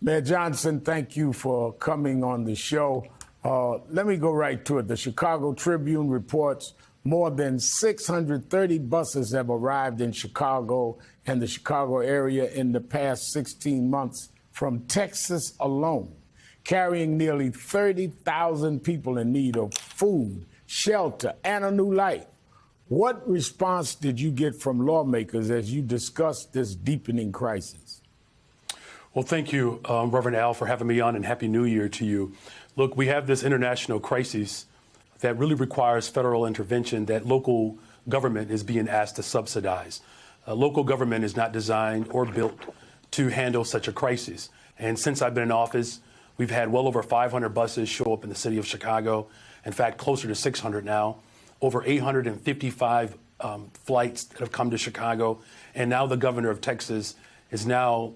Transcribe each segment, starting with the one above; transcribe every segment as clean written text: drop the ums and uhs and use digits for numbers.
Mayor Johnson, thank you for coming on the show. Let me go right to it. The Chicago Tribune reports more than 630 buses have arrived in Chicago and the Chicago area in the past 16 months from Texas alone, carrying nearly 30,000 people in need of food, shelter, and a new life. What response did you get from lawmakers as you discussed this deepening crisis? Well, thank you, Reverend Al, for having me on, and Happy New Year to you. Look, we have this international crisis that really requires federal intervention that local government is being asked to subsidize. Local government is not designed or built to handle such a crisis. And since I've been in office, we've had well over 500 buses show up in the city of Chicago. In fact, closer to 600 now. Over 855 flights that have come to Chicago. And now the governor of Texas is now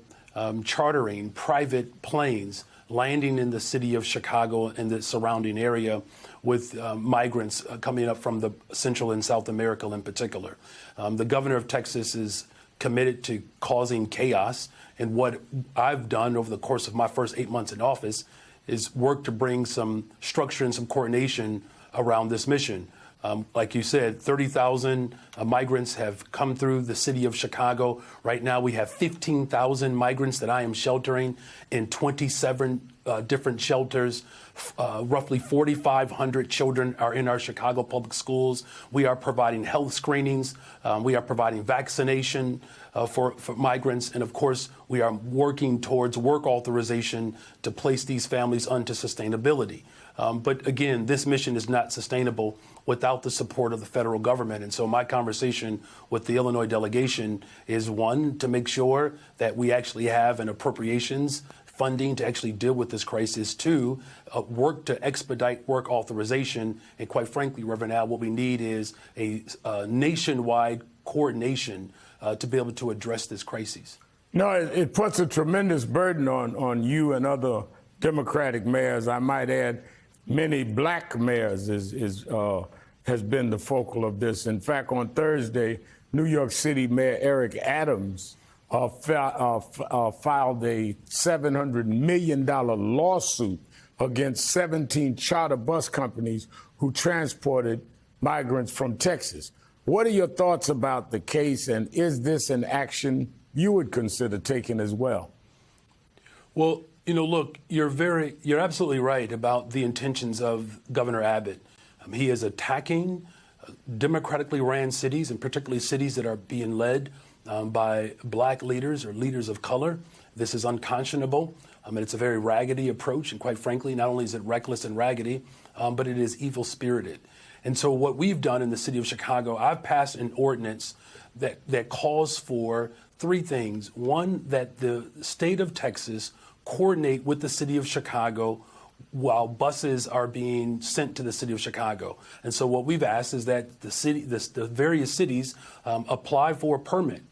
chartering private planes landing in the city of Chicago and the surrounding area with migrants coming up from the Central and South America in particular. The governor of Texas is committed to causing chaos. And what I've done over the course of my first 8 months in office is work to bring some structure and some coordination around this mission. Like you said, 30,000 migrants have come through the city of Chicago. Right now, we have 15,000 migrants that I am sheltering in 27 different shelters. Roughly 4,500 children are in our Chicago public schools. We are providing health screenings. We are providing vaccination for migrants. And of course, we are working towards work authorization to place these families onto sustainability. But again, this mission is not sustainable without the support of the federal government. And so my conversation with the Illinois delegation is, one, to make sure that we actually have an appropriations funding to actually deal with this crisis. Two, work to expedite work authorization. And quite frankly, Reverend Al, what we need is a nationwide coordination to be able to address this crisis. No, it puts a tremendous burden on you and other Democratic mayors. I might add, many black mayors has been the focal of this. In fact, on Thursday, New York City Mayor Eric Adams filed a $700 million lawsuit against 17 charter bus companies who transported migrants from Texas. What are your thoughts about the case, and is this an action you would consider taking as well? Well, you know, look, you're absolutely right about the intentions of Governor Abbott. He is attacking democratically ran cities, and particularly cities that are being led by black leaders or leaders of color. This is unconscionable, and it's a very raggedy approach. And quite frankly, not only is it reckless and raggedy, but it is evil-spirited. And so what we've done in the city of Chicago, I've passed an ordinance that calls for three things. One, that the state of Texas coordinate with the city of Chicago while buses are being sent to the city of Chicago. And so what we've asked is that the various cities apply for a permit,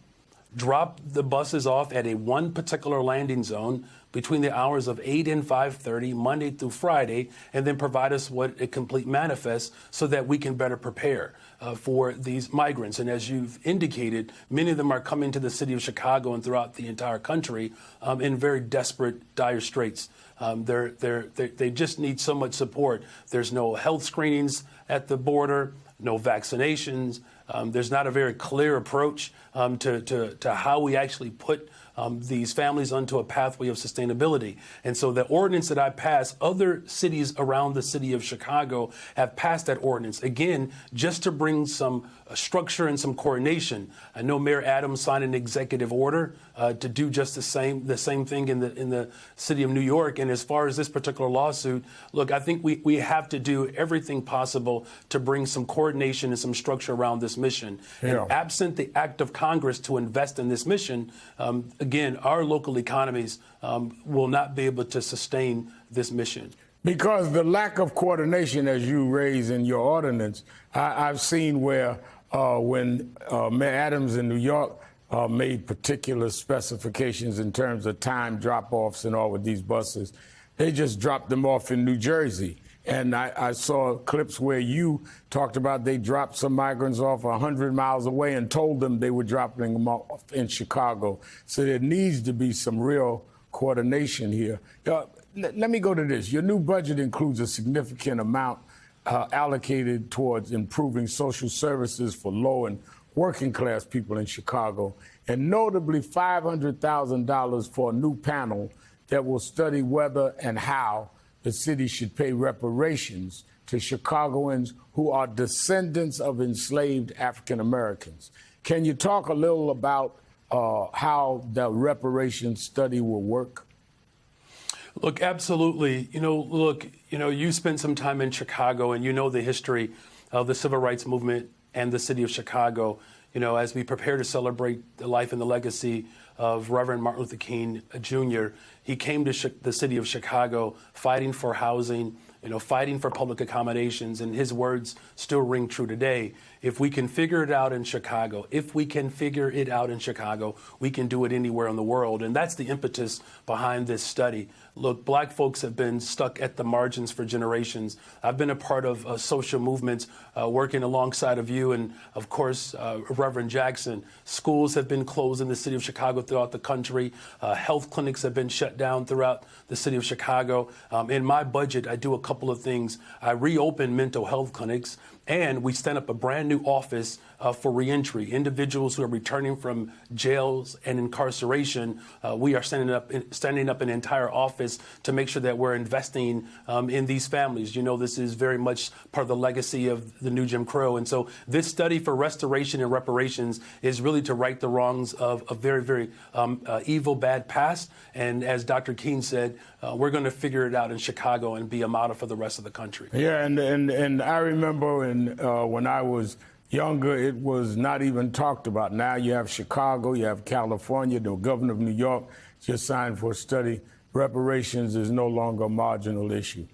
drop the buses off at one particular landing zone between the hours of 8 and 5:30, Monday through Friday, and then provide us what a complete manifest so that we can better prepare for these migrants. And as you've indicated, many of them are coming to the city of Chicago and throughout the entire country in very desperate, dire straits. They just need so much support. There's no health screenings at the border, no vaccinations. There's not a very clear approach to how we actually put these families onto a pathway of sustainability. And so the ordinance that I passed, other cities around the city of Chicago have passed that ordinance, again, just to bring some structure and some coordination. I know Mayor Adams signed an executive order to do just the same thing in the city of New York. And as far as this particular lawsuit, look, I think we have to do everything possible to bring some coordination and some structure around this mission. Yeah. And absent the act of Congress to invest in this mission, again, our local economies will not be able to sustain this mission. Because the lack of coordination, as you raise in your ordinance, I've seen where when Mayor Adams in New York made particular specifications in terms of time drop-offs and all with these buses, they just dropped them off in New Jersey. And I saw clips where you talked about they dropped some migrants off 100 miles away and told them they were dropping them off in Chicago. So there needs to be some real coordination here. Let me go to this. Your new budget includes a significant amount allocated towards improving social services for low and working class people in Chicago, and notably $500,000 for a new panel that will study whether and how the city should pay reparations to Chicagoans who are descendants of enslaved African Americans. Can you talk a little about how the reparations study will work? Look, absolutely. You spent some time in Chicago and you know the history of the civil rights movement and the city of Chicago. As we prepare to celebrate the life and the legacy of Reverend Martin Luther King Jr., he came to the city of Chicago fighting for housing, fighting for public accommodations, and his words still ring true today. If we can figure it out in Chicago, we can do it anywhere in the world. And that's the impetus behind this study. Look, black folks have been stuck at the margins for generations. I've been a part of social movements working alongside of you and, of course, Reverend Jackson. Schools have been closed in the city of Chicago throughout the country. Health clinics have been shut down throughout the city of Chicago. In my budget, I do a couple of things. I reopen mental health clinics, and we stand up a brand new office for reentry. Individuals who are returning from jails and incarceration, we are standing up an entire office to make sure that we're investing in these families. This is very much part of the legacy of the new Jim Crow. And so this study for restoration and reparations is really to right the wrongs of a very, very evil, bad past. And as Dr. King said, we're going to figure it out in Chicago and be a model for the rest of the country. Yeah, and I remember when I was younger, it was not even talked about. Now you have Chicago, you have California, the governor of New York just signed for a study. Reparations is no longer a marginal issue.